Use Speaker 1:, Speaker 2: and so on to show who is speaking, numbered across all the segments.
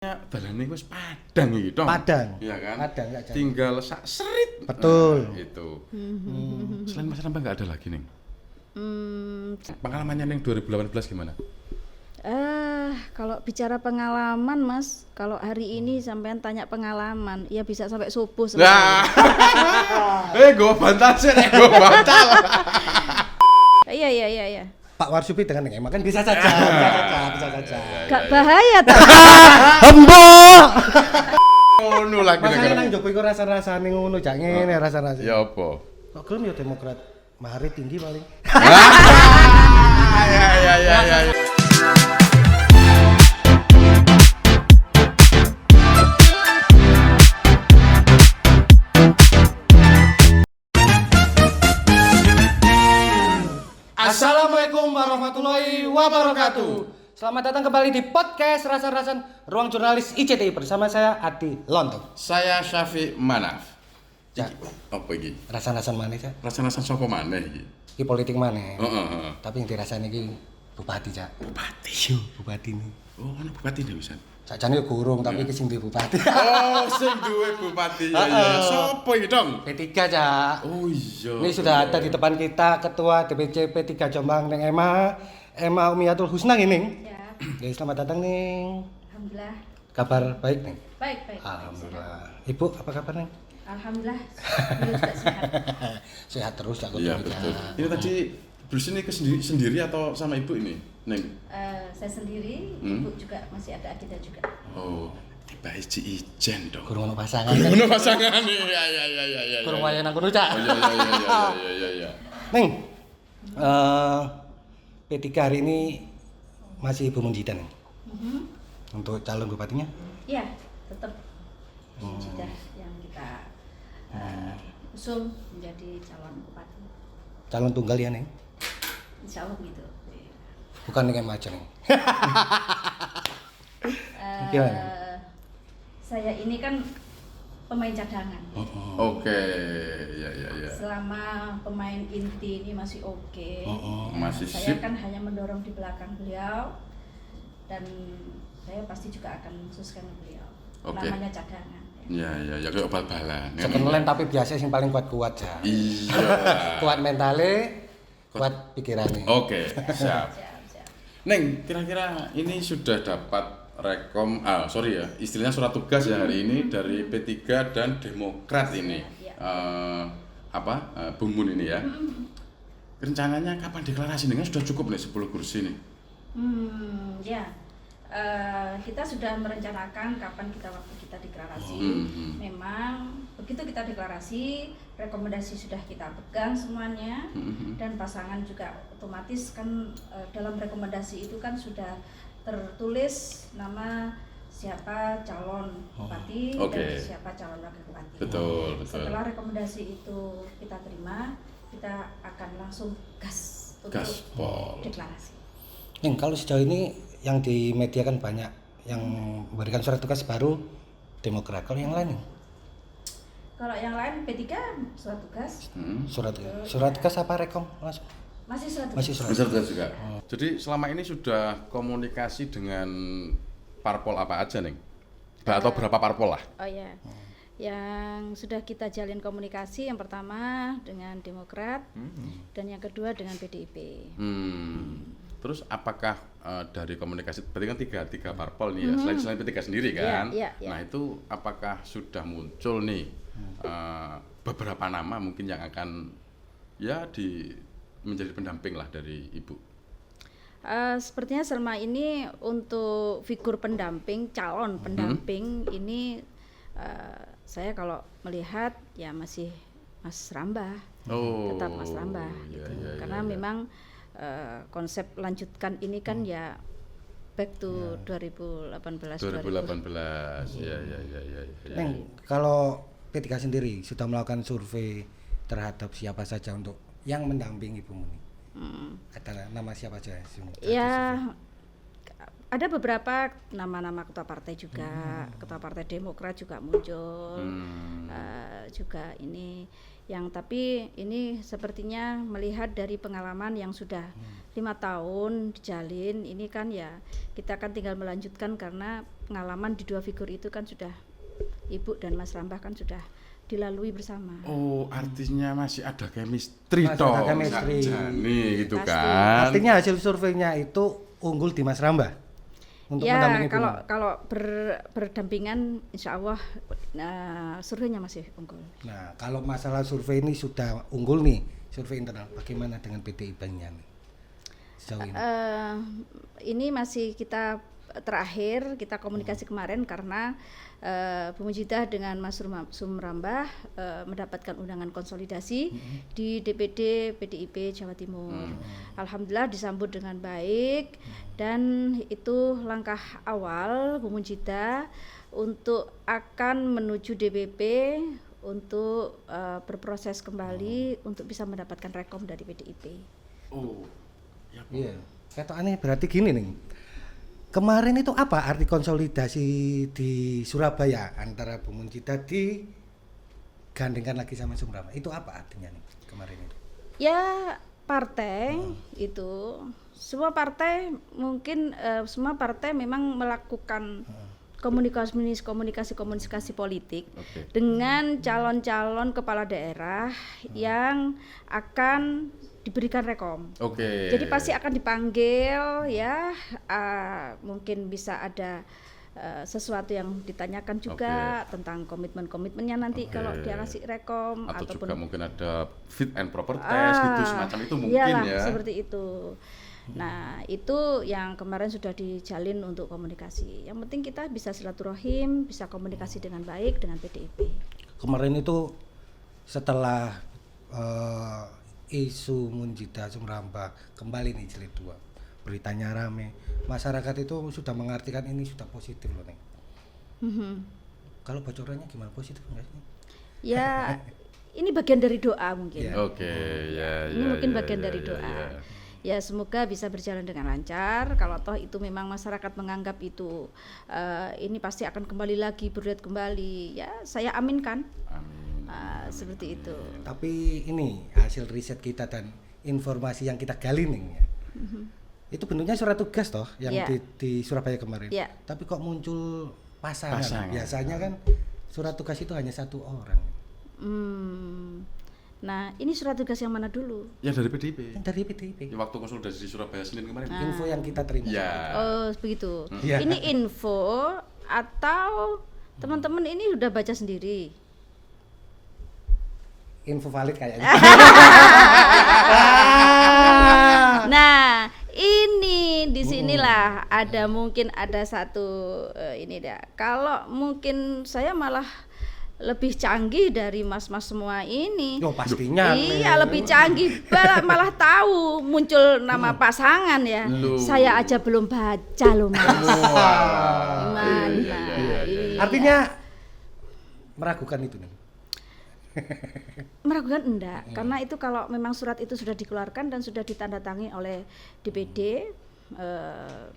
Speaker 1: Dalane wis padang iki, Dong.
Speaker 2: Padang.
Speaker 1: Iya kan?
Speaker 2: Padang enggak jadi.
Speaker 1: Tinggal sak serit.
Speaker 2: Betul.
Speaker 1: Nah, itu. Selain Mas Ramba enggak ada lagi, Ning? Pengalamannya Ning 2018 gimana?
Speaker 3: Kalau bicara pengalaman, Mas, kalau hari ini sampean tanya pengalaman, ya bisa sampai subuh
Speaker 1: Lah.
Speaker 3: sebenarnya.
Speaker 1: Gua bantal sih, gua bantal.
Speaker 3: Iya.
Speaker 2: Pak Warsupi dengan Neng Emma kan bisa saja.
Speaker 3: Gak bahaya tak?
Speaker 2: Hembo.
Speaker 1: Ngono lagi
Speaker 2: Makanya nang
Speaker 1: negara.
Speaker 2: Jokowi kok rasa-rasane ngono jak ngene rasa-rasane.
Speaker 1: Ya apa?
Speaker 2: Kok gelem ya Demokrat? Mari tinggi paling.
Speaker 1: Ya.
Speaker 2: Assalamualaikum warahmatullahi wabarakatuh. Selamat datang kembali di podcast Rasa-Rasan Ruang Jurnalis ICTI bersama saya Adi Lontong.
Speaker 1: Saya Syafiq Manaf.
Speaker 2: Ya.
Speaker 1: Apa iki?
Speaker 2: Rasa-rasan maneh ya?
Speaker 1: Rasa-rasa sapa maneh iki?
Speaker 2: Iki politik maneh.
Speaker 1: Heeh.
Speaker 2: Tapi yang dirasani iki bupati, Cak.
Speaker 1: Bupati.
Speaker 2: Yo, bupati ini.
Speaker 1: Oh, ana bupati nih Wisan.
Speaker 2: Sakjane yo gurung tapi iki sing duwe bupati.
Speaker 1: Oh, sing duwe bupati. Ya. Sopo iki, Dong?
Speaker 2: P3, Cak.
Speaker 1: Oh iya.
Speaker 2: Ini sudah ada di depan kita Ketua DPC P3 Jombang Neng Emma Umiyatul Husna ini.
Speaker 3: Ya,
Speaker 2: Oke, selamat datang Neng.
Speaker 3: alhamdulillah.
Speaker 2: Kabar baik Neng?
Speaker 3: Baik.
Speaker 2: Alhamdulillah. Ibu apa kabar Neng?
Speaker 3: Alhamdulillah. Beliau juga sehat.
Speaker 2: Sehat terus ya.
Speaker 1: Iya, betul. Ini tadi bersini ke sendiri atau sama ibu ini, Neng?
Speaker 3: Saya sendiri, ibu juga masih ada Akida juga.
Speaker 1: Oh, tiba Iji Ijen dong.
Speaker 2: Kurang ono pasangan.
Speaker 1: Ngono pasangan nih. Ya.
Speaker 2: Kurang wayan aku Cak.
Speaker 1: Oh iya.
Speaker 2: Neng. P3 hari ini masih Ibu Munjidan. Untuk calon bupatinya?
Speaker 3: Iya, tetap sudah yang kita usung menjadi calon bupati.
Speaker 2: Calon tunggal ya Neng?
Speaker 3: Insya Allah gitu.
Speaker 2: Bukan Neng Emma aja Neng.
Speaker 3: Eh,
Speaker 2: Gimana?
Speaker 3: saya ini kan pemain cadangan.
Speaker 1: Oke, ya.
Speaker 3: Selama pemain inti ini masih oke,
Speaker 1: Masih
Speaker 3: saya
Speaker 1: sip.
Speaker 3: kan hanya mendorong di belakang beliau dan saya pasti juga akan mensukseskan beliau.
Speaker 1: Oke.
Speaker 3: Namanya cadangan.
Speaker 1: Ya, kayak bal-balan.
Speaker 2: Sebenarnya tapi biasa yang paling kuat ya.
Speaker 1: Iya.
Speaker 2: Kuat mentalnya, kuat pikirannya.
Speaker 1: Oke, siap.
Speaker 3: Siap.
Speaker 1: Neng, kira-kira ini sudah dapat istilahnya surat tugas ya hari ini dari P3 dan Demokrat ini.
Speaker 3: Iya.
Speaker 1: Bung Mun ini ya. Rencananya kapan deklarasi dengan sudah cukup nih 10 kursi nih?
Speaker 3: Ya. Kita sudah merencanakan kapan waktu kita deklarasi. Memang begitu kita deklarasi, rekomendasi sudah kita pegang semuanya, dan pasangan juga otomatis kan dalam rekomendasi itu kan sudah tertulis nama siapa calon bupati dan siapa calon wakil bupati.
Speaker 1: Betul.
Speaker 3: Setelah rekomendasi itu kita terima, kita akan langsung gas untuk
Speaker 1: Gaspol.
Speaker 3: deklarasi.
Speaker 2: Neng, kalau sejauh ini yang di media kan banyak yang memberikan surat tugas baru Demokrat. Kalau yang lain Neng?
Speaker 3: Kalau yang lain P3 surat tugas,
Speaker 2: Surat tugas apa rekom langsung?
Speaker 3: masih surat tugas.
Speaker 2: Masih surat.
Speaker 1: Betul juga. Jadi selama ini sudah komunikasi dengan parpol apa aja, Neng? Atau berapa parpol lah?
Speaker 3: Oh ya, yang sudah kita jalin komunikasi yang pertama dengan Demokrat dan yang kedua dengan PDIP.
Speaker 1: Terus apakah dari komunikasi, berarti kan tiga parpol nih ya, selain P3 sendiri kan?
Speaker 3: Iya.
Speaker 1: Nah itu apakah sudah muncul nih beberapa nama mungkin yang akan menjadi pendamping lah dari Ibu?
Speaker 3: Sepertinya selama ini untuk figur pendamping, calon pendamping ini saya kalau melihat ya masih Mas Ramba, tetap Mas Ramba, karena memang konsep lanjutkan ini kan ya back to 2018.
Speaker 1: Ya.
Speaker 2: Neng, kalau P3 sendiri sudah melakukan survei terhadap siapa saja untuk yang mendampingi Ibu Muni. Ada nama siapa aja?
Speaker 3: Ya, ada beberapa nama-nama ketua partai juga, ketua partai Demokrat juga muncul, juga ini yang tapi ini sepertinya melihat dari pengalaman yang sudah 5 tahun dijalin ini kan ya kita akan tinggal melanjutkan karena pengalaman di 2 figur itu kan sudah Ibu dan Mas Rambah kan sudah dilalui bersama.
Speaker 1: Oh, artinya masih ada chemistry
Speaker 2: Masih
Speaker 1: toh.
Speaker 2: ada chemistry.
Speaker 1: Nih gitu
Speaker 3: Pasti.
Speaker 1: kan.
Speaker 2: Artinya hasil surveinya itu unggul di Mas Rambah untuk
Speaker 3: Ya
Speaker 2: mendampingi Ibu.
Speaker 3: kalau berdampingan insya Allah surveinya masih unggul.
Speaker 2: Nah, kalau masalah survei ini sudah unggul nih, survei internal. Bagaimana dengan PDIP-nya nih? Sejauh ini.
Speaker 3: Ini masih kita terakhir kita komunikasi kemarin karena Bu Mujidah dengan Mas Sumrambah mendapatkan undangan konsolidasi di DPD PDIP Jawa Timur. Alhamdulillah disambut dengan baik dan itu langkah awal Bu Mujidah untuk akan menuju DPP untuk berproses kembali untuk bisa mendapatkan rekom dari PDIP.
Speaker 1: Oh. Ya, Bu.
Speaker 2: Iya. Ketokannya berarti gini nih. Kemarin itu apa arti konsolidasi di Surabaya antara Bu Mujidah digandengkan lagi sama Sumrambah? Itu apa artinya nih kemarin itu?
Speaker 3: Ya partai itu semua partai mungkin semua partai memang melakukan komunikasi politik dengan calon-calon kepala daerah yang akan diberikan rekom. Jadi pasti akan dipanggil ya, mungkin bisa ada sesuatu yang ditanyakan juga tentang komitmennya nanti kalau dia kasih rekom
Speaker 1: atau
Speaker 3: ataupun
Speaker 1: juga mungkin ada fit and proper test gitu semacam itu mungkin
Speaker 3: iyalah,
Speaker 1: ya.
Speaker 3: seperti itu. Nah, itu yang kemarin sudah dijalin untuk komunikasi. Yang penting kita bisa silaturahim, bisa komunikasi dengan baik dengan PDIP.
Speaker 2: Kemarin itu setelah isu Mujidah Sumrambah kembali nih jilid 2, beritanya rame, masyarakat itu sudah mengartikan ini sudah positif loh nih. Kalau bocorannya gimana, positif enggak sih?
Speaker 3: Ya ini bagian dari doa mungkin. Ini mungkin bagian dari doa. Ya semoga bisa berjalan dengan lancar. Kalau toh itu memang masyarakat menganggap itu ini pasti akan kembali lagi berduet kembali, ya saya aminkan. Seperti itu.
Speaker 2: Tapi ini hasil riset kita dan informasi yang kita gali nih ya. Itu bentuknya surat tugas toh yang di Surabaya kemarin. Tapi kok muncul pasangan? Biasanya kan surat tugas itu hanya 1 orang.
Speaker 3: Nah, ini surat tugas yang mana dulu?
Speaker 1: Ya dari PDIP.
Speaker 2: Yang dari PDIP.
Speaker 1: Ya, waktu konsolidasi di Surabaya Senin kemarin.
Speaker 2: Info yang kita terima.
Speaker 3: Oh, begitu.
Speaker 2: Ya.
Speaker 3: Ini info atau teman-teman ini sudah baca sendiri?
Speaker 2: Info valid kayaknya.
Speaker 3: Nah, ini di sinilah ada mungkin ada satu ini dah. Kalau mungkin saya malah lebih canggih dari mas-mas semua ini.
Speaker 2: Oh, pastinya.
Speaker 3: Iya, lebih canggih. Malah tahu muncul nama pasangan ya. Saya aja belum baca loh, Mas. Gimana?
Speaker 2: Artinya meragukan itu nih.
Speaker 3: Meragukan enggak, karena itu kalau memang surat itu sudah dikeluarkan dan sudah ditandatangani oleh DPD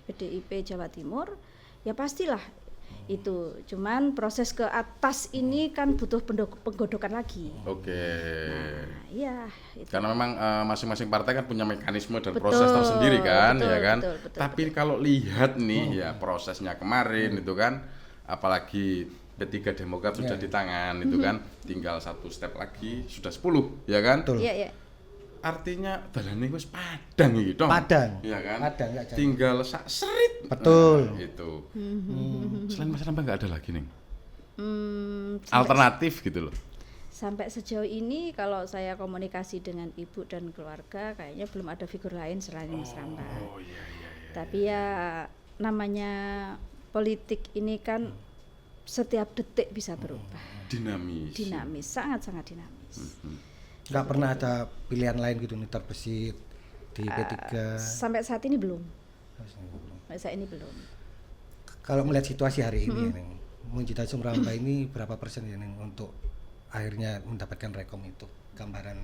Speaker 3: PDIP Jawa Timur, ya pastilah itu. Cuman proses ke atas ini kan butuh penggodokan lagi.
Speaker 1: Nah,
Speaker 3: iya. Itu.
Speaker 1: Karena memang masing-masing partai kan punya mekanisme dan proses tersendiri kan, ya kan. Tapi kalau lihat nih ya prosesnya kemarin itu kan, apalagi P3 Demokrat sudah di tangan itu kan, tinggal 1 step lagi sudah 10 ya kan.
Speaker 3: Iya.
Speaker 1: Artinya dalane wis padang iki dong.
Speaker 2: Padang.
Speaker 1: Iya kan?
Speaker 2: Padang enggak jadi.
Speaker 1: Tinggal sak serit.
Speaker 2: Betul.
Speaker 1: Itu. Selain Mas Rambah enggak ada lagi nih. Alternatif gitu loh.
Speaker 3: Sampai sejauh ini kalau saya komunikasi dengan ibu dan keluarga kayaknya belum ada figur lain selain Mas Rambah.
Speaker 1: Iya.
Speaker 3: Tapi ya namanya politik ini kan setiap detik bisa berubah. Dinamis, sangat-sangat dinamis.
Speaker 2: Nggak pernah ada pilihan lain gitu nih terbesit di P3?
Speaker 3: Sampai saat ini belum.
Speaker 2: Kalau melihat situasi hari ini, Mujidah Sumrambah ini berapa persen ya nih untuk akhirnya mendapatkan rekom itu? Gambaran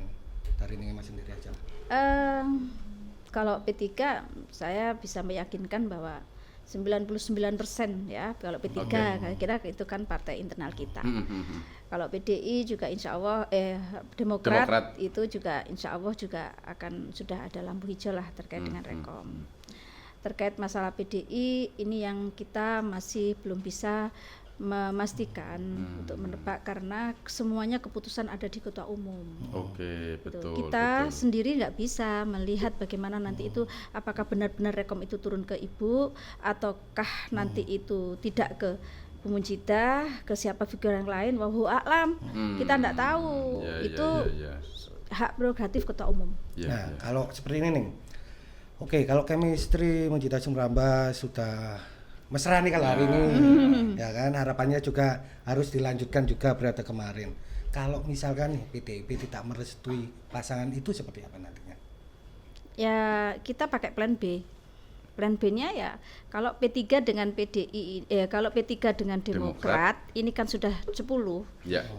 Speaker 2: dari Ning Mas sendiri aja.
Speaker 3: Kalau P3 saya bisa meyakinkan bahwa 99% ya. Kalau P3 kira itu kan partai internal kita. Kalau PDI juga insya Allah Demokrat itu juga insya Allah juga akan sudah ada lampu hijau lah terkait dengan Rekom. Terkait masalah PDI ini yang kita masih belum bisa memastikan untuk menebak karena semuanya keputusan ada di ketua umum.
Speaker 1: Betul.
Speaker 3: Kita sendiri nggak bisa melihat bagaimana nanti itu apakah benar-benar Rekom itu turun ke ibu ataukah nanti itu tidak ke Bu Munjidah, ke siapa figur yang lain, wallahu a'lam. Kita nggak tahu. Itu hak prerogatif ketua umum.
Speaker 2: Nah, kalau seperti ini nih. Oke, kalau chemistry Munjidah Sumrambah sudah mesra nih kalau hari ini, ya kan, harapannya juga harus dilanjutkan juga berada kemarin. Kalau misalkan nih PDIP tidak merestui pasangan itu seperti apa nantinya?
Speaker 3: Ya kita pakai plan B. Plan B-nya ya kalau P3 dengan PDI, kalau P3 dengan Demokrat ini kan sudah 10,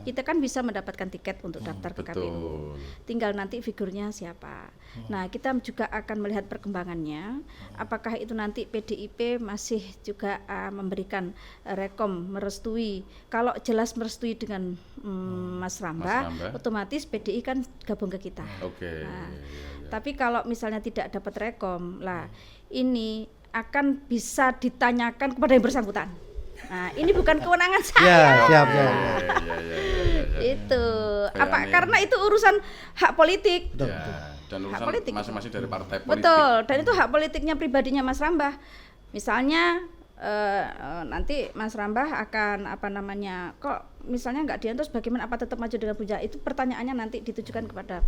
Speaker 3: kita kan bisa mendapatkan tiket untuk daftar ke KPU. Tinggal nanti figurnya siapa. Nah kita juga akan melihat perkembangannya. Apakah itu nanti PDIP masih juga memberikan Rekom merestui. Kalau jelas merestui dengan Mas Rambah, otomatis PDI kan gabung ke kita. Tapi kalau misalnya tidak dapat Rekom, lah ini akan bisa ditanyakan kepada yang bersangkutan. Nah, ini bukan kewenangan saya.
Speaker 2: Siap.
Speaker 3: Itu karena itu urusan hak politik.
Speaker 1: Dan urusan masing-masing dari partai politik.
Speaker 3: Betul, dan itu hak politiknya pribadinya Mas Rambah. Misalnya nanti Mas Rambah akan kok misalnya nggak diantus bagaimana apa tetap maju dengan Bunja, itu pertanyaannya nanti ditujukan kepada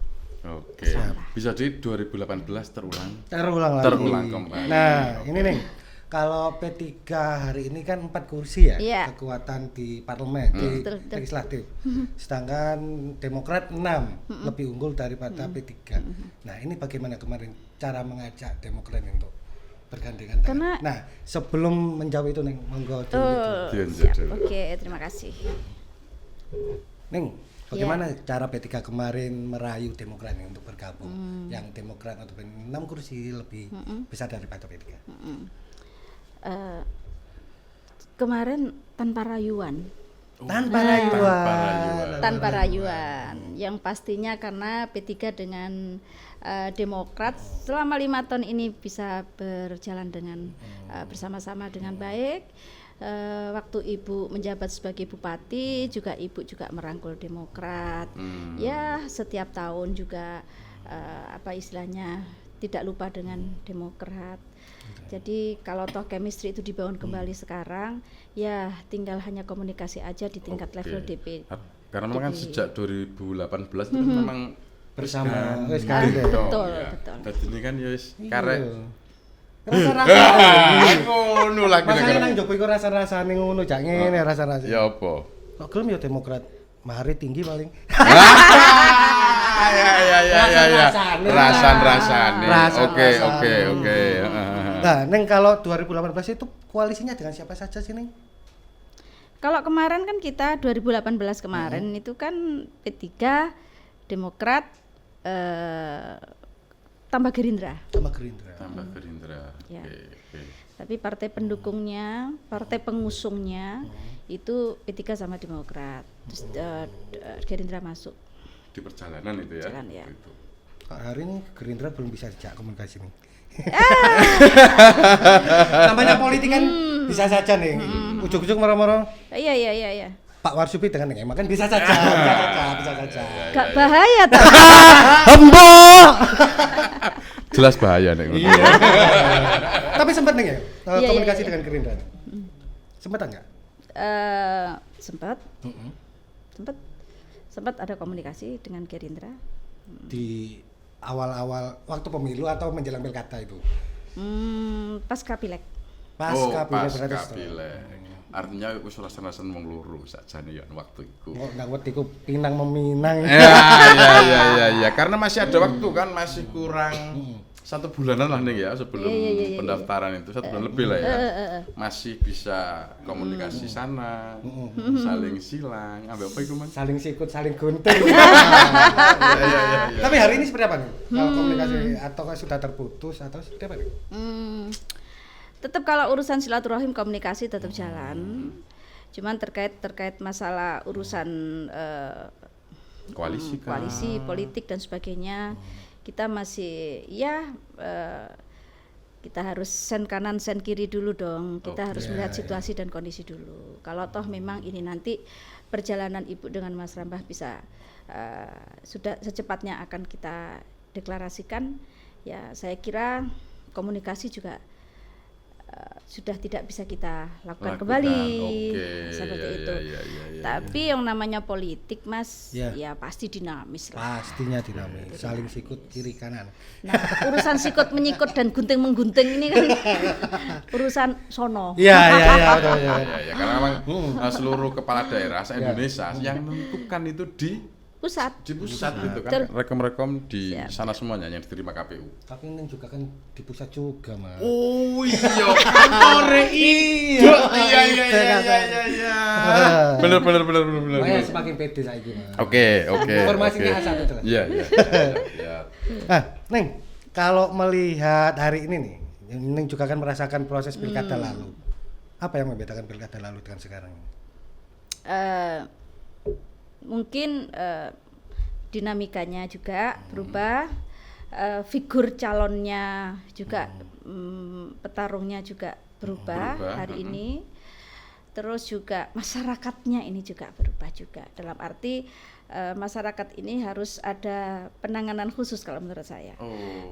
Speaker 1: bisa di 2018
Speaker 2: terulang
Speaker 1: kembali.
Speaker 2: Nah, ini nih, kalau P3 hari ini kan 4 kursi ya, kekuatan di parlemen, di legislatif. Sedangkan Demokrat 6, lebih unggul daripada P3. Nah, ini bagaimana kemarin cara mengajak Demokrat untuk bergandengan tangan? Nah, sebelum menjawab itu nih, monggo
Speaker 3: Oke, terima kasih.
Speaker 2: Neng, bagaimana cara P3 kemarin merayu Demokrat untuk bergabung? Yang Demokrat atau 6 kursi lebih besar daripada P3.
Speaker 3: Kemarin tanpa rayuan. Tanpa rayuan. Yang pastinya karena P3 dengan Demokrat selama 5 tahun ini bisa berjalan dengan bersama-sama dengan baik. Waktu Ibu menjabat sebagai bupati juga Ibu juga merangkul Demokrat. Ya setiap tahun juga istilahnya tidak lupa dengan Demokrat. Jadi kalau toh chemistry itu dibangun kembali sekarang, ya tinggal hanya komunikasi aja di tingkat level DP.
Speaker 1: Karena memang kan sejak 2018 itu memang
Speaker 2: bersama.
Speaker 3: Betul.
Speaker 1: Tadi ini kan ya karek
Speaker 2: rasa-rasa
Speaker 1: ngono lagi
Speaker 2: nek nang jopo iku rasa-rasane ngono jak ngene rasa-rasa.
Speaker 1: Ya apa?
Speaker 2: Kok gelem ya Demokrat mahari tinggi paling.
Speaker 1: Ya. Rasan-rasane. Oke.
Speaker 2: Nah, Neng kalau 2018 itu koalisinya dengan siapa saja sih, Neng?
Speaker 3: Kalau kemarin kan kita 2018 kemarin itu kan P3, Demokrat, tambah Gerindra. Ya. Okay. Tapi partai pendukungnya, partai pengusungnya itu P3 sama Demokrat. Terus Gerindra masuk.
Speaker 1: Di perjalanan itu ya.
Speaker 3: Gitu.
Speaker 2: Hari ini Gerindra belum bisa sejak komunikasi nih. Namanya politik kan bisa saja nih. Ujuk-ujuk marah-marah.
Speaker 3: Iya.
Speaker 2: Pak Warsudi dengan Emma kan bisa saja.
Speaker 3: Gak bahaya tak?
Speaker 2: Hembo.
Speaker 1: Jelas bahaya nih.
Speaker 2: Iya. Tapi sempat nih ya komunikasi dengan Gerindra. Sempat enggak?
Speaker 3: Sempat ada komunikasi dengan Gerindra.
Speaker 2: Di awal-awal waktu pemilu atau menjelang pilkada itu?
Speaker 3: Pasca pileg.
Speaker 1: Pasca pileg. Artinya wis rasan-rasan wong loro sakjane ya waktu iku.
Speaker 2: Kok ndak ngerti ku pinang meminang.
Speaker 1: Ya. Karena masih ada waktu kan, masih kurang 1 bulanan lah nih ya sebelum pendaftaran itu 1 bulan lebih lah ya. Masih bisa komunikasi sana, saling silang, apa itu Mas?
Speaker 2: Saling sikut, saling gunting. Tapi hari ini seperti apa nih? Kalau komunikasi atau sudah terputus atau seperti apa nih?
Speaker 3: Tetap kalau urusan silaturahim komunikasi tetap jalan. Cuman terkait masalah urusan koalisi politik dan sebagainya, kita masih kita harus sen kanan sen kiri dulu dong. Kita harus melihat situasi dan kondisi dulu. Kalau toh memang ini nanti perjalanan Ibu dengan Mas Rambah bisa sudah secepatnya akan kita deklarasikan, ya saya kira komunikasi juga sudah tidak bisa kita lakukan kembali. Seperti itu. Tapi yang namanya politik, Mas, ya pasti dinamis lah.
Speaker 2: Pastinya dinamis, saling sikut kiri kanan.
Speaker 3: Nah, urusan sikut menyikut dan gunting menggunting ini kan urusan sono.
Speaker 2: Iya.
Speaker 1: Karena memang seluruh kepala daerah se-Indonesia yang menentukan itu di pusat gitu kan, rekom-rekom di sana semuanya yang diterima KPU.
Speaker 2: Tapi ini juga kan di pusat juga, Mas.
Speaker 1: Oh iya, kantore iya. Bener.
Speaker 2: Makanya semakin pede saiki, Mas.
Speaker 1: Oke.
Speaker 2: Informasinya satu terus.
Speaker 1: Iya.
Speaker 2: Neng, kalau melihat hari ini nih, Neng juga kan merasakan proses pilkada lalu. Apa yang membedakan pilkada lalu dengan sekarang?
Speaker 3: Mungkin dinamikanya juga berubah, figur calonnya juga, petarungnya juga berubah hari ini. Terus juga masyarakatnya ini juga berubah juga. Dalam arti masyarakat ini harus ada penanganan khusus kalau menurut saya.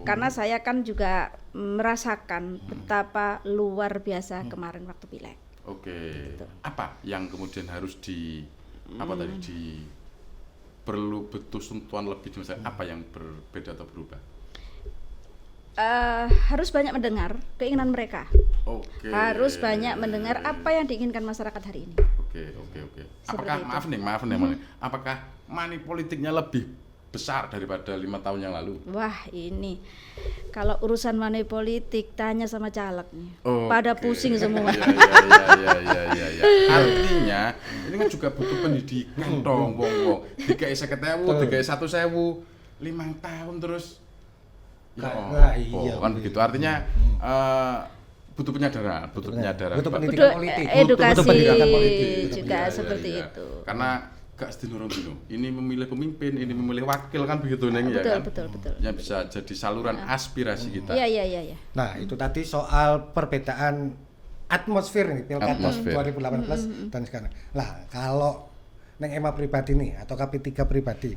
Speaker 3: Karena saya kan juga merasakan betapa luar biasa kemarin waktu pileg.
Speaker 1: Gitu. Apa yang kemudian harus perlu betul sentuhan lebih, misalnya apa yang berbeda atau berubah?
Speaker 3: Harus banyak mendengar keinginan mereka. Harus banyak mendengar apa yang diinginkan masyarakat hari ini.
Speaker 1: Apakah maaf nih, apakah money politiknya lebih besar daripada 5 tahun yang lalu?
Speaker 3: Wah, ini kalau urusan money politik tanya sama calegnya. Pada pusing semua.
Speaker 1: Iya. Artinya ini kan juga butuh pendidikan dong, wong. Dikai 50.000, dikai 1.000, 5 tahun terus. Kan begitu. Artinya butuh penyadaran, butuh
Speaker 2: pendidikan politik,
Speaker 3: edukasi
Speaker 2: pendidikan politik
Speaker 3: juga seperti itu.
Speaker 1: Karena gak sedino ini memilih pemimpin, ini memilih wakil kan begitu Neng, ya kan? Betul. Yang bisa jadi saluran aspirasi kita.
Speaker 3: Iya.
Speaker 2: Nah, itu tadi soal perbedaan atmosfer nih pilkada 2018 dan sekarang. Lah, kalau Neng Emma pribadi nih atau KP3 pribadi,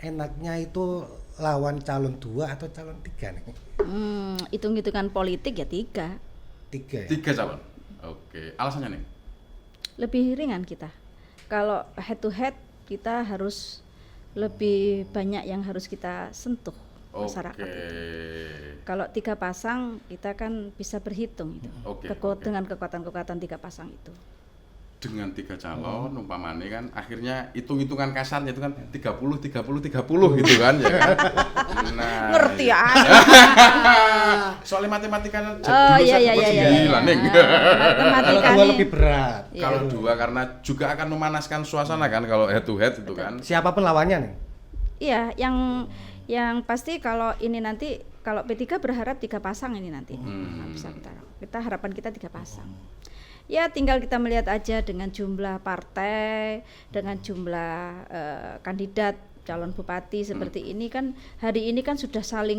Speaker 2: enaknya itu lawan calon 2 atau calon 3 nih?
Speaker 3: Hitung-hitungan politik ya 3.
Speaker 1: 3 calon. Alasannya nih?
Speaker 3: Lebih ringan kita. Kalau head to head kita harus lebih banyak yang harus kita sentuh masyarakat itu. Kalau 3 pasang kita kan bisa berhitung itu. Dengan kekuatan-kekuatan 3 pasang itu.
Speaker 1: Dengan 3 calon umpamanya kan akhirnya hitung-hitungan kasarnya itu kan 30 gitu kan ya kan. Nah,
Speaker 3: ngerti ya.
Speaker 1: Soalnya matematikanya
Speaker 3: gila Ning.
Speaker 2: Matematikanya lebih berat.
Speaker 1: Kalau 2 karena juga akan memanaskan suasana kan kalau head to head itu kan.
Speaker 2: Siapapun lawannya nih.
Speaker 3: Iya, yang pasti kalau ini nanti kalau P3 berharap 3 pasang ini nanti. Bisa kita harapan kita 3 pasang. Ya tinggal kita melihat aja dengan jumlah partai, dengan jumlah kandidat calon bupati seperti ini kan hari ini kan sudah saling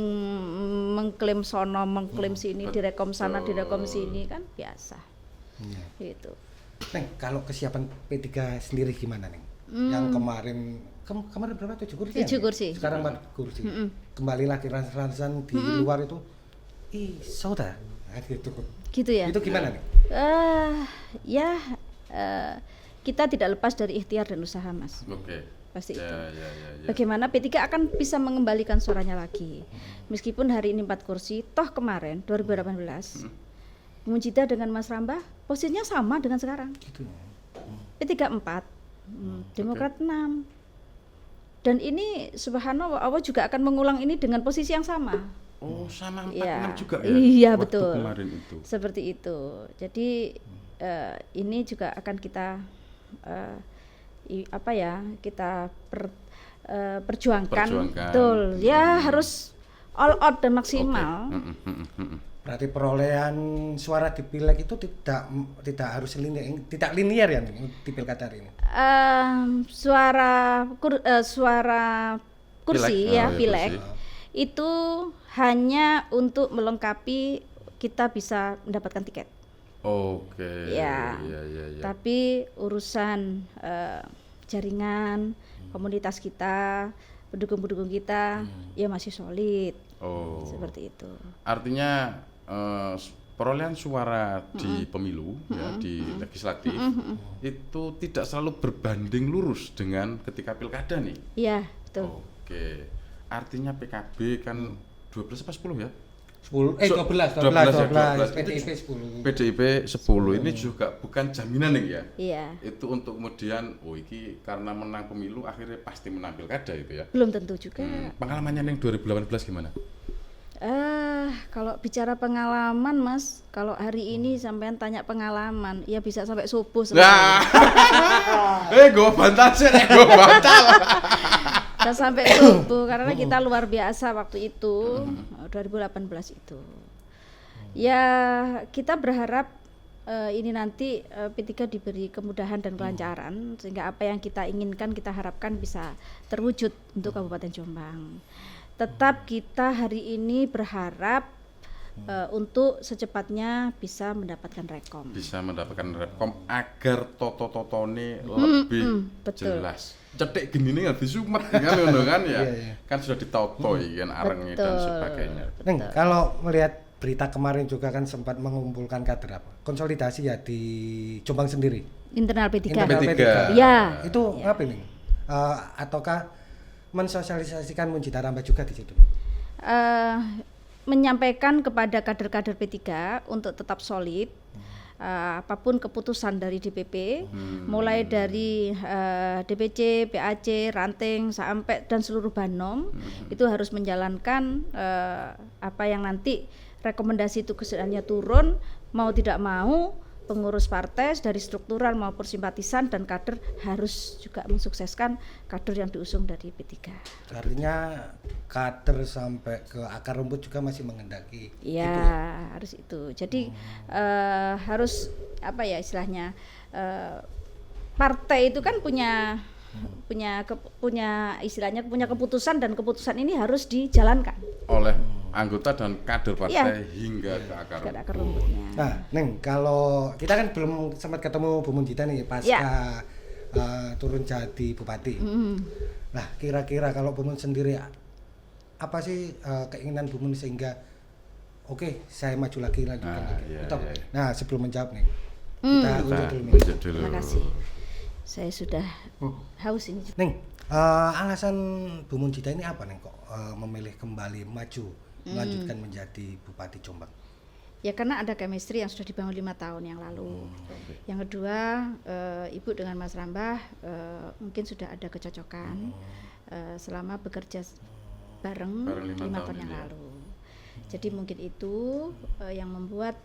Speaker 3: mengklaim sono, mengklaim sini, direkom sana, direkom sini kan biasa. Gitu.
Speaker 2: Neng, kalau kesiapan P3 sendiri gimana Neng? Yang kemarin berapa? 7 kursi?
Speaker 3: 7 kursi.
Speaker 2: Sekarang 4 kursi. Kembali lagi ras-rasan di luar itu. Saudara.
Speaker 3: Gitu ya.
Speaker 2: Itu gimana nih?
Speaker 3: Kita tidak lepas dari ikhtiar dan usaha, Mas. Pasti itu. Bagaimana P3 akan bisa mengembalikan suaranya lagi. Meskipun hari ini 4 kursi, toh kemarin 2018 Munjidah dengan Mas Rambah posisinya sama dengan sekarang. Gitu. P3 4, Demokrat 6. Dan ini subhanallah Allah juga akan mengulang ini dengan posisi yang sama.
Speaker 1: Sama 4-6 juga ya?
Speaker 3: Iya, betul.
Speaker 1: Kemarin itu.
Speaker 3: Seperti itu. Jadi ini juga akan kita kita perjuangkan. Betul. Ya harus all out dan maksimal.
Speaker 2: Berarti perolehan suara di pileg itu tidak harus linear ya di pilkada ini.
Speaker 3: Suara kursi pileg itu hanya untuk melengkapi kita bisa mendapatkan tiket.
Speaker 1: Oke.
Speaker 3: Ya. Tapi urusan jaringan komunitas kita, pendukung-pendukung kita ya masih solid. Seperti itu.
Speaker 1: Artinya perolehan suara di pemilu ya di legislatif itu tidak selalu berbanding lurus dengan ketika pilkada nih.
Speaker 3: Iya, betul.
Speaker 1: Oke. Artinya PKB kan 12 apa 10 ya?
Speaker 2: 12
Speaker 1: PDIP 10 ini juga bukan jaminan nih ya.
Speaker 3: Iya.
Speaker 1: Itu untuk kemudian iki karena menang pemilu akhirnya pasti menang pilkada itu ya.
Speaker 3: Belum tentu juga.
Speaker 1: Pengalamannya yang 2018 gimana?
Speaker 3: Kalau bicara pengalaman Mas, kalau hari ini sampean tanya pengalaman, ya bisa sampai subuh
Speaker 1: sebenarnya. Gue bantal sih, gue bantal.
Speaker 3: Bisa sampai subuh karena kita luar biasa waktu itu, 2018 itu. Ya kita berharap ini nanti P3 diberi kemudahan dan kelancaran sehingga apa yang kita inginkan, kita harapkan bisa terwujud untuk Kabupaten Jombang. Tetap kita hari ini berharap untuk secepatnya bisa mendapatkan rekom.
Speaker 1: Bisa mendapatkan rekom agar toto-totone lebih jelas. Cetek gini nih lebih sumet kan ya. Kan sudah ditauto kan arengnya dan sebagainya.
Speaker 2: Neng, kalau melihat berita kemarin juga kan sempat mengumpulkan kader apa? Konsolidasi ya di Jombang sendiri.
Speaker 3: Internal P3.
Speaker 2: Ya. Itu apa nih? Ataukah mensosialisasikan Munjita Ramba juga di situ?
Speaker 3: Menyampaikan kepada kader-kader P3 untuk tetap solid, apapun keputusan dari DPP, mulai dari DPC, PAC, ranting sampai dan seluruh Banom itu harus menjalankan apa yang nanti rekomendasi itu kesudahannya turun, mau tidak mau pengurus partai dari struktural maupun simpatisan dan kader harus juga mensukseskan kader yang diusung dari P3.
Speaker 2: Artinya kader sampai ke akar rumput juga masih mengendaki.
Speaker 3: Iya, gitu ya? Harus itu. Jadi harus apa ya istilahnya, partai itu kan punya istilahnya punya keputusan dan keputusan ini harus dijalankan
Speaker 1: oleh anggota dan kader partai hingga ke akar rumputnya.
Speaker 2: Nah, Neng, kalau kita kan belum sempat ketemu Bu Munjita nih pasca turun jadi bupati. Nah, kira-kira kalau Bu Mun sendiri apa sih keinginan Bu Mun sehingga saya maju lagi. Nah, sebelum menjawab nih, kita unjuk dulu.
Speaker 3: Terima kasih. Saya sudah haus ini.
Speaker 2: Neng, alasan Bu Munjita ini apa Neng kok memilih kembali maju melanjutkan menjadi Bupati Jombang?
Speaker 3: Ya karena ada chemistry yang sudah dibangun 5 tahun yang lalu. Yang kedua, Ibu dengan Mas Rambah mungkin sudah ada kecocokan selama bekerja bareng 5 tahun yang lalu. Jadi mungkin itu yang membuat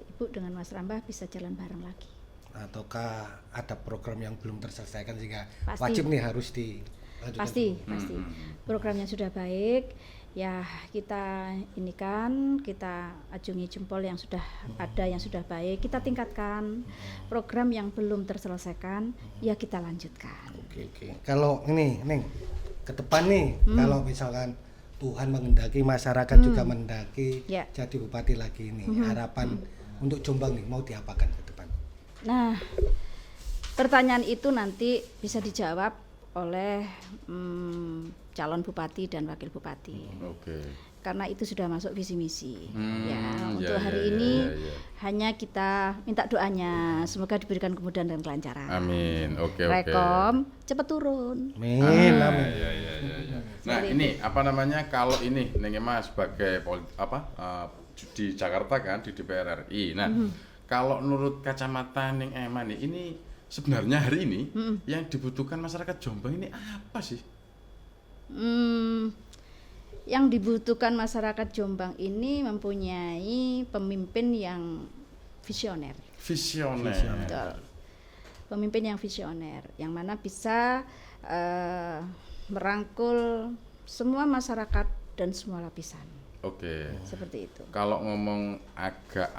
Speaker 3: Ibu dengan Mas Rambah bisa jalan bareng lagi.
Speaker 2: Ataukah ada program yang belum terselesaikan sehingga wajib nih harus dilanjutkan?
Speaker 3: Pasti. Programnya sudah baik. Ya kita kita ajungi jempol yang sudah ada, yang sudah baik, kita tingkatkan. Program yang belum terselesaikan, ya kita lanjutkan.
Speaker 2: Oke. Kalau ini, Neng, ke depan nih, kalau misalkan Tuhan menghendaki, masyarakat juga menghendaki jadi bupati lagi nih, harapan untuk Jombang nih mau diapakan ke depan?
Speaker 3: Nah, pertanyaan itu nanti bisa dijawab oleh calon bupati dan wakil bupati. Karena itu sudah masuk visi misi. Untuk hari ini hanya kita minta doanya, semoga diberikan kemudahan dan kelancaran.
Speaker 1: Amin.
Speaker 3: Rekom cepat turun.
Speaker 2: Amin.
Speaker 1: Nah, ini apa namanya, kalau ini Neng Ema sebagai di Jakarta kan di DPR RI. Nah, kalau menurut kacamata Neng Ema nih, ini sebenarnya hari ini yang dibutuhkan masyarakat Jombang ini apa sih?
Speaker 3: Yang dibutuhkan masyarakat Jombang ini mempunyai pemimpin yang visioner.
Speaker 1: Betul.
Speaker 3: Pemimpin yang visioner, yang mana bisa merangkul semua masyarakat dan semua lapisan.
Speaker 1: Oke.
Speaker 3: Seperti itu.
Speaker 1: Kalau ngomong agak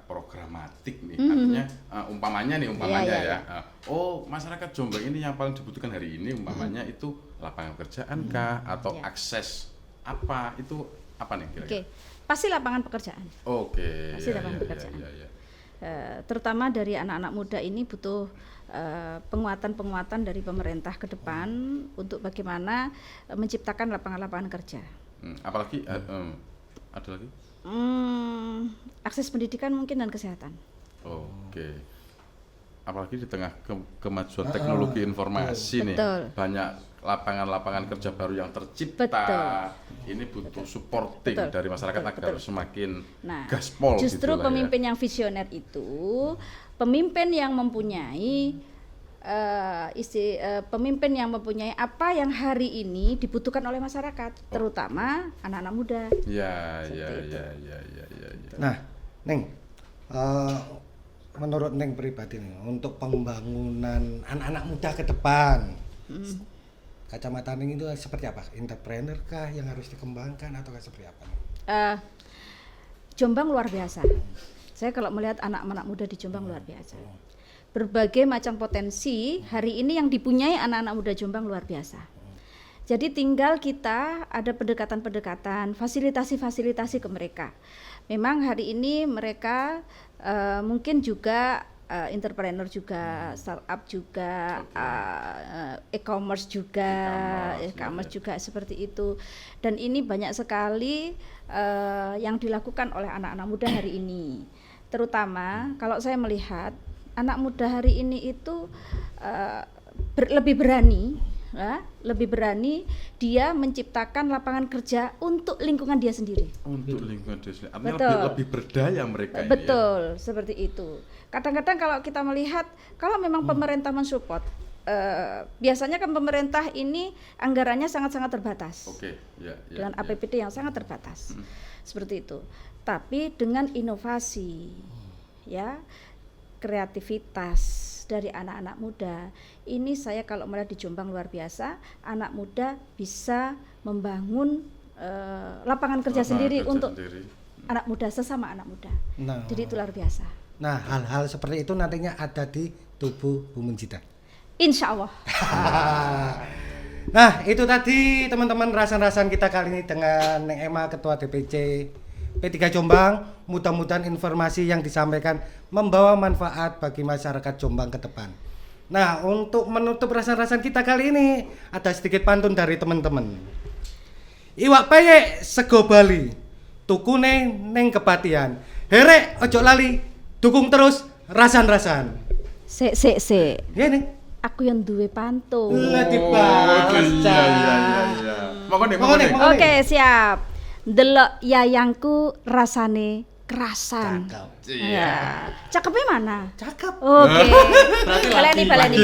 Speaker 1: programatik nih, artinya umpamanya ya. Masyarakat Jombang ini yang paling dibutuhkan hari ini umpamanya itu lapangan pekerjaan kah atau akses apa itu apa nih kira-kira?
Speaker 3: Oke. Pasti lapangan pekerjaan.
Speaker 1: Oke.
Speaker 3: Pasti lapangan pekerjaan. Terutama dari anak-anak muda ini butuh penguatan dari pemerintah ke depan untuk bagaimana menciptakan lapangan-lapangan kerja.
Speaker 1: Apalagi ada lagi?
Speaker 3: Akses pendidikan mungkin dan kesehatan.
Speaker 1: Oke. Apalagi di tengah kemajuan teknologi informasi nih, banyak lapangan-lapangan kerja baru yang tercipta. Betul. Ini butuh supporting dari masyarakat agar semakin gaspol.
Speaker 3: Justru pemimpin yang visioner itu pemimpin yang mempunyai pemimpin yang mempunyai apa yang hari ini dibutuhkan oleh masyarakat, terutama anak-anak muda.
Speaker 1: Ya.
Speaker 2: Nah, Neng, menurut Neng pribadi nih, untuk pembangunan anak-anak muda ke depan, kacamata Neng itu seperti apa? Entrepreneur kah yang harus dikembangkan atau seperti apa?
Speaker 3: Jombang luar biasa. Saya kalau melihat anak-anak muda di Jombang luar biasa. Berbagai macam potensi hari ini yang dipunyai anak-anak muda Jombang luar biasa. Jadi tinggal kita ada pendekatan-pendekatan, fasilitasi ke mereka. Memang hari ini mereka mungkin juga entrepreneur juga, startup juga, e-commerce juga seperti itu. Dan ini banyak sekali yang dilakukan oleh anak-anak muda hari ini. Terutama kalau saya melihat anak muda hari ini itu lebih berani dia menciptakan lapangan kerja untuk lingkungan dia sendiri.
Speaker 1: Untuk lingkungan dia sendiri. Artinya lebih berdaya mereka.
Speaker 3: Betul, seperti itu. Kadang-kadang kalau kita melihat kalau memang pemerintah mensupport, biasanya kan pemerintah ini anggarannya sangat-sangat terbatas. Dengan APBD yang sangat terbatas. Seperti itu. Tapi dengan inovasi, kreativitas dari anak-anak muda, ini saya kalau melihat di Jombang luar biasa, anak muda bisa membangun lapangan kerja sendiri untuk anak muda, sesama anak muda. Jadi itu luar biasa.
Speaker 2: Nah, hal-hal seperti itu nantinya ada di tubuh Bu Munjidah.
Speaker 3: Insya Allah.
Speaker 2: Nah, itu tadi teman-teman rasan-rasan kita kali ini dengan Neng Emma, Ketua DPC P3 Jombang. Mudah-mudahan informasi yang disampaikan membawa manfaat bagi masyarakat Jombang ke depan. Nah, untuk menutup rasan-rasan kita kali ini ada sedikit pantun dari teman-teman. Iwak peyek sego Bali, tukune ning kepatihan. Herek ojo lali, dukung terus rasan-rasan.
Speaker 3: Sik.
Speaker 2: Ya nih.
Speaker 3: Aku yang duwe pantun. Oke, siap. Delok yayangku rasane kerasan. Cakepnya mana?
Speaker 2: Cakep.
Speaker 3: Oke. Baleni.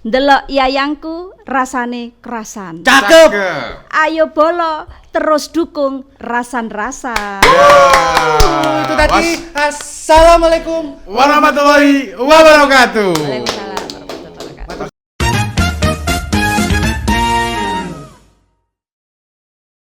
Speaker 3: Delok yayangku rasane kerasan.
Speaker 2: Cakep.
Speaker 3: Ayo bolo terus dukung rasan-rasan.
Speaker 2: Itu tadi. Assalamualaikum
Speaker 1: warahmatullahi wabarakatuh.